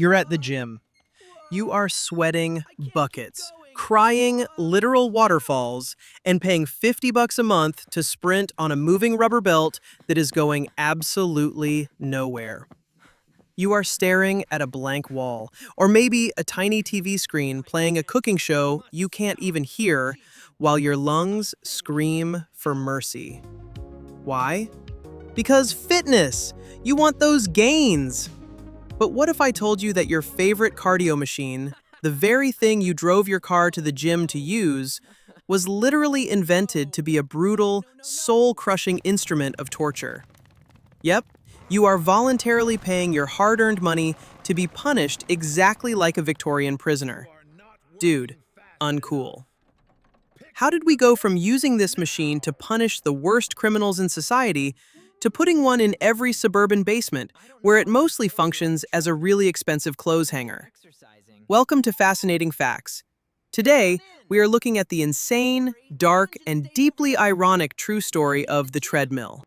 You're at the gym. You are sweating buckets, crying literal waterfalls, and paying 50 bucks a month to sprint on a moving rubber belt that is going absolutely nowhere. You are staring at a blank wall, or maybe a tiny TV screen playing a cooking show you can't even hear while your lungs scream for mercy. Why? Because fitness! You want those gains! But what if I told you that your favorite cardio machine, the very thing you drove your car to the gym to use, was literally invented to be a brutal, soul-crushing instrument of torture? Yep, you are voluntarily paying your hard-earned money to be punished exactly like a Victorian prisoner. Dude, uncool. How did we go from using this machine to punish the worst criminals in society to putting one in every suburban basement, where it mostly functions as a really expensive clothes hanger? Welcome to Fascinating Facts. Today, we are looking at the insane, dark, and deeply ironic true story of the treadmill.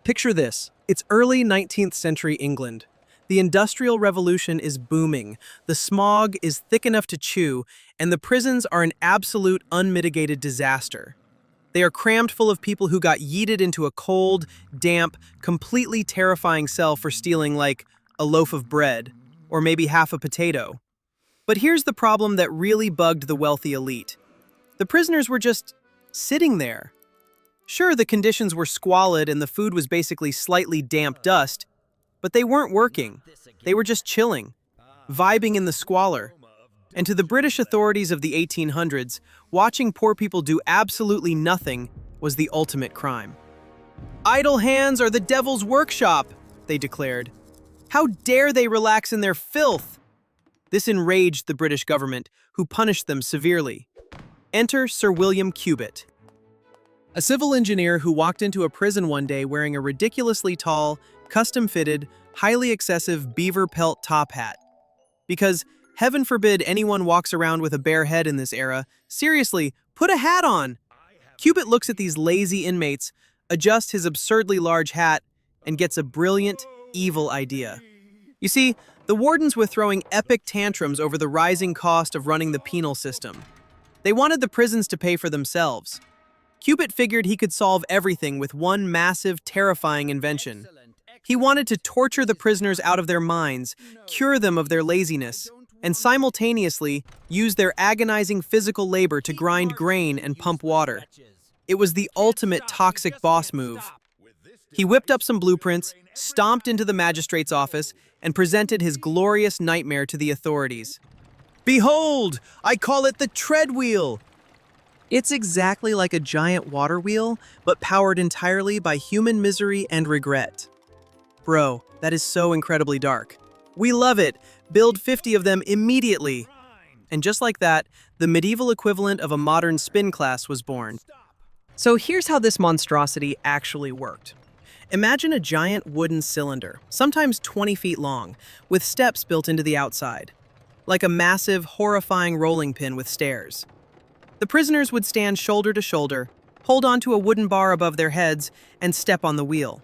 Picture this. It's early 19th century England. The Industrial Revolution is booming, the smog is thick enough to chew, and the prisons are an absolute unmitigated disaster. They are crammed full of people who got yeeted into a cold, damp, completely terrifying cell for stealing, like, a loaf of bread, or maybe half a potato. But here's the problem that really bugged the wealthy elite. The prisoners were just sitting there. Sure, the conditions were squalid and the food was basically slightly damp dust, but they weren't working. They were just chilling, vibing in the squalor. And to the British authorities of the 1800s, watching poor people do absolutely nothing was the ultimate crime. "Idle hands are the devil's workshop," they declared. "How dare they relax in their filth?" This enraged the British government, who punished them severely. Enter Sir William Cubitt, a civil engineer who walked into a prison one day wearing a ridiculously tall, custom-fitted, highly excessive beaver pelt top hat. Because heaven forbid anyone walks around with a bare head in this era. Seriously, put a hat on! Cubitt looks at these lazy inmates, adjusts his absurdly large hat, and gets a brilliant, evil idea. You see, the wardens were throwing epic tantrums over the rising cost of running the penal system. They wanted the prisons to pay for themselves. Cubitt figured he could solve everything with one massive, terrifying invention. He wanted to torture the prisoners out of their minds, cure them of their laziness, and simultaneously use their agonizing physical labor to grind grain and pump water. It was the ultimate toxic boss move. He whipped up some blueprints, stomped into the magistrate's office, and presented his glorious nightmare to the authorities. "Behold, I call it the treadwheel!" It's exactly like a giant water wheel, but powered entirely by human misery and regret. Bro, that is so incredibly dark. We love it. Build 50 of them immediately. And just like that, the medieval equivalent of a modern spin class was born. So here's how this monstrosity actually worked. Imagine a giant wooden cylinder, sometimes 20 feet long, with steps built into the outside. Like a massive, horrifying rolling pin with stairs. The prisoners would stand shoulder to shoulder, hold onto a wooden bar above their heads, and step on the wheel.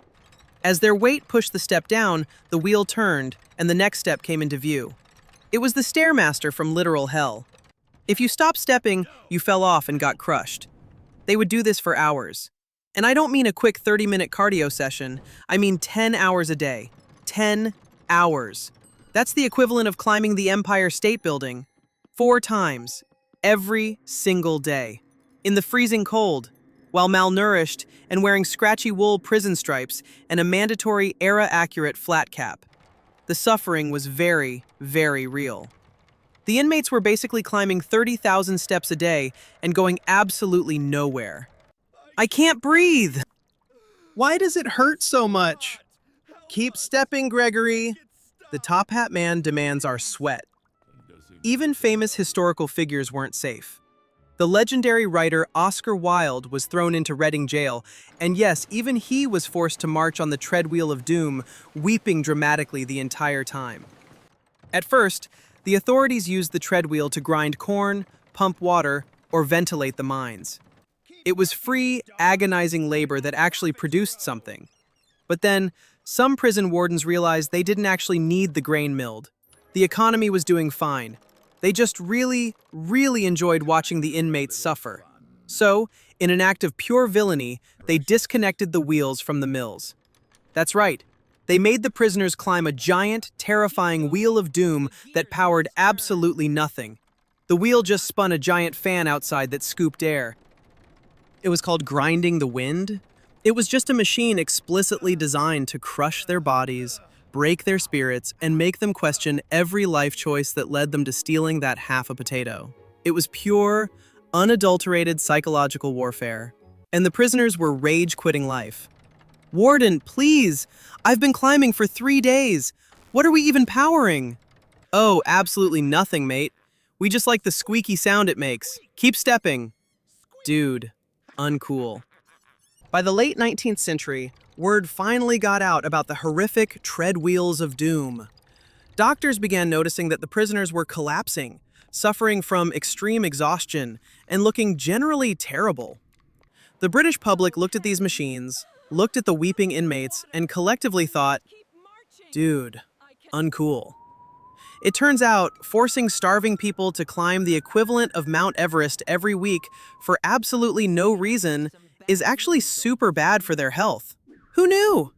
As their weight pushed the step down, the wheel turned, and the next step came into view. It was the Stairmaster from literal hell. If you stopped stepping, you fell off and got crushed. They would do this for hours. And I don't mean a quick 30-minute cardio session, I mean 10 hours a day. 10 hours. That's the equivalent of climbing the Empire State Building 4 times, every single day, in the freezing cold, while malnourished and wearing scratchy wool prison stripes and a mandatory era-accurate flat cap. The suffering was very, very real. The inmates were basically climbing 30,000 steps a day and going absolutely nowhere. "I can't breathe!" "Why does it hurt so much?" "Keep stepping, Gregory!" The top hat man demands our sweat. Even famous historical figures weren't safe. The legendary writer Oscar Wilde was thrown into Reading jail, and yes, even he was forced to march on the treadwheel of doom, weeping dramatically the entire time. At first, the authorities used the treadwheel to grind corn, pump water, or ventilate the mines. It was free, agonizing labor that actually produced something. But then, some prison wardens realized they didn't actually need the grain milled. The economy was doing fine. They just really, really enjoyed watching the inmates suffer. So, in an act of pure villainy, they disconnected the wheels from the mills. That's right. They made the prisoners climb a giant, terrifying wheel of doom that powered absolutely nothing. The wheel just spun a giant fan outside that scooped air. It was called grinding the wind. It was just a machine explicitly designed to crush their bodies, break their spirits, and make them question every life choice that led them to stealing that half a potato. It was pure, unadulterated psychological warfare. And the prisoners were rage-quitting life. "Warden, please! I've been climbing for 3 days. What are we even powering?" "Oh, absolutely nothing, mate. We just like the squeaky sound it makes. Keep stepping." Dude, uncool. By the late 19th century, word finally got out about the horrific treadwheels of doom. Doctors began noticing that the prisoners were collapsing, suffering from extreme exhaustion, and looking generally terrible. The British public looked at these machines, looked at the weeping inmates, and collectively thought, dude, uncool. It turns out, forcing starving people to climb the equivalent of Mount Everest every week for absolutely no reason is actually super bad for their health. Who knew?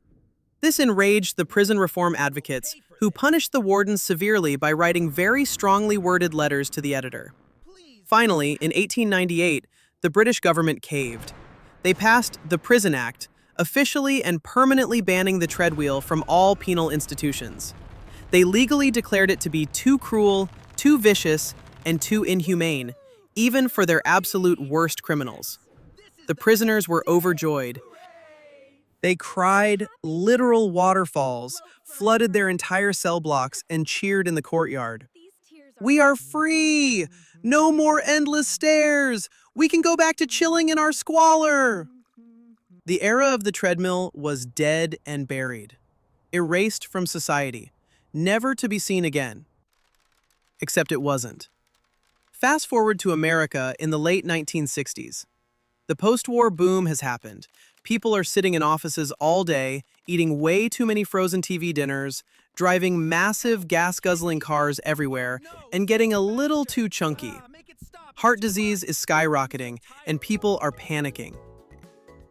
This enraged the prison reform advocates, who punished the wardens severely by writing very strongly worded letters to the editor. Finally, in 1898, the British government caved. They passed the Prison Act, officially and permanently banning the treadwheel from all penal institutions. They legally declared it to be too cruel, too vicious, and too inhumane, even for their absolute worst criminals. The prisoners were overjoyed. They cried literal waterfalls, flooded their entire cell blocks, and cheered in the courtyard. "We are free! No more endless stairs! We can go back to chilling in our squalor!" The era of the treadmill was dead and buried, erased from society, never to be seen again. Except it wasn't. Fast forward to America in the late 1960s. The post-war boom has happened. People are sitting in offices all day, eating way too many frozen TV dinners, driving massive gas-guzzling cars everywhere, and getting a little too chunky. Heart disease is skyrocketing, and people are panicking.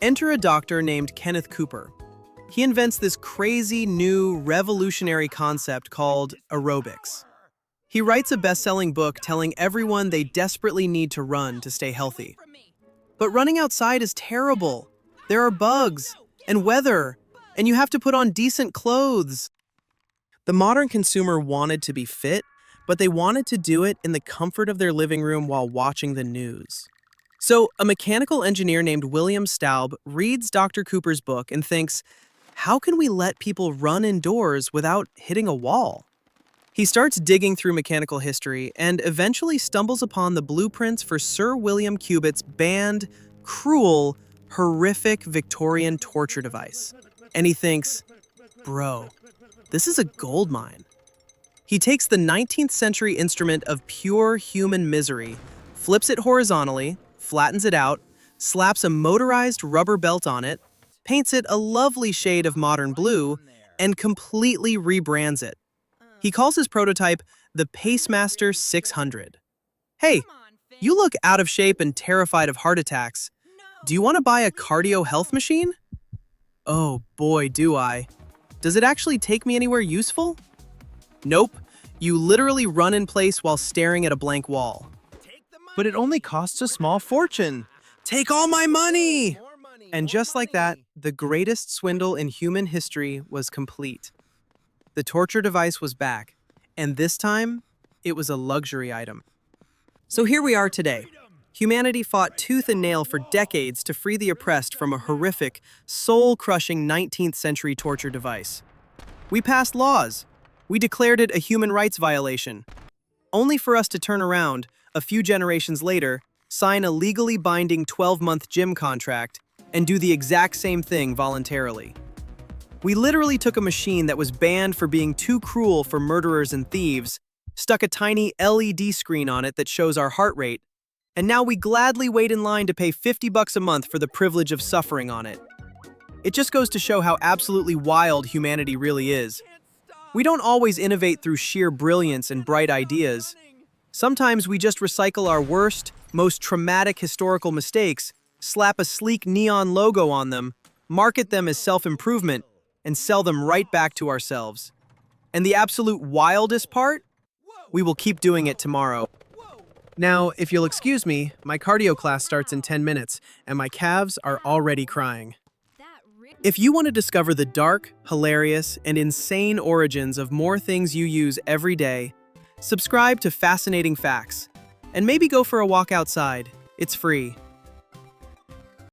Enter a doctor named Kenneth Cooper. He invents this crazy new revolutionary concept called aerobics. He writes a best-selling book telling everyone they desperately need to run to stay healthy. But running outside is terrible. There are bugs and weather, and you have to put on decent clothes. The modern consumer wanted to be fit, but they wanted to do it in the comfort of their living room while watching the news. So, a mechanical engineer named William Staub reads Dr. Cooper's book and thinks, how can we let people run indoors without hitting a wall? He starts digging through mechanical history and eventually stumbles upon the blueprints for Sir William Cubitt's banned, cruel, horrific Victorian torture device. And he thinks, bro, this is a gold mine. He takes the 19th century instrument of pure human misery, flips it horizontally, flattens it out, slaps a motorized rubber belt on it, paints it a lovely shade of modern blue, and completely rebrands it. He calls his prototype the Pacemaster 600. Hey, you look out of shape and terrified of heart attacks. Do you want to buy a cardio health machine? Oh boy, do I. Does it actually take me anywhere useful? Nope. You literally run in place while staring at a blank wall. But it only costs a small fortune. Take all my money! And just like that, the greatest swindle in human history was complete. The torture device was back, and this time, it was a luxury item. So here we are today. Humanity fought tooth and nail for decades to free the oppressed from a horrific, soul-crushing 19th century torture device. We passed laws. We declared it a human rights violation, only for us to turn around, a few generations later, sign a legally binding 12-month gym contract, and do the exact same thing voluntarily. We literally took a machine that was banned for being too cruel for murderers and thieves, stuck a tiny LED screen on it that shows our heart rate, and now we gladly wait in line to pay $50 a month for the privilege of suffering on it. It just goes to show how absolutely wild humanity really is. We don't always innovate through sheer brilliance and bright ideas. Sometimes we just recycle our worst, most traumatic historical mistakes, slap a sleek neon logo on them, market them as self-improvement, and sell them right back to ourselves. And the absolute wildest part? We will keep doing it tomorrow. Now, if you'll excuse me, my cardio class starts in 10 minutes, and my calves are already crying. If you want to discover the dark, hilarious, and insane origins of more things you use every day, subscribe to Fascinating Facts, and maybe go for a walk outside. It's free.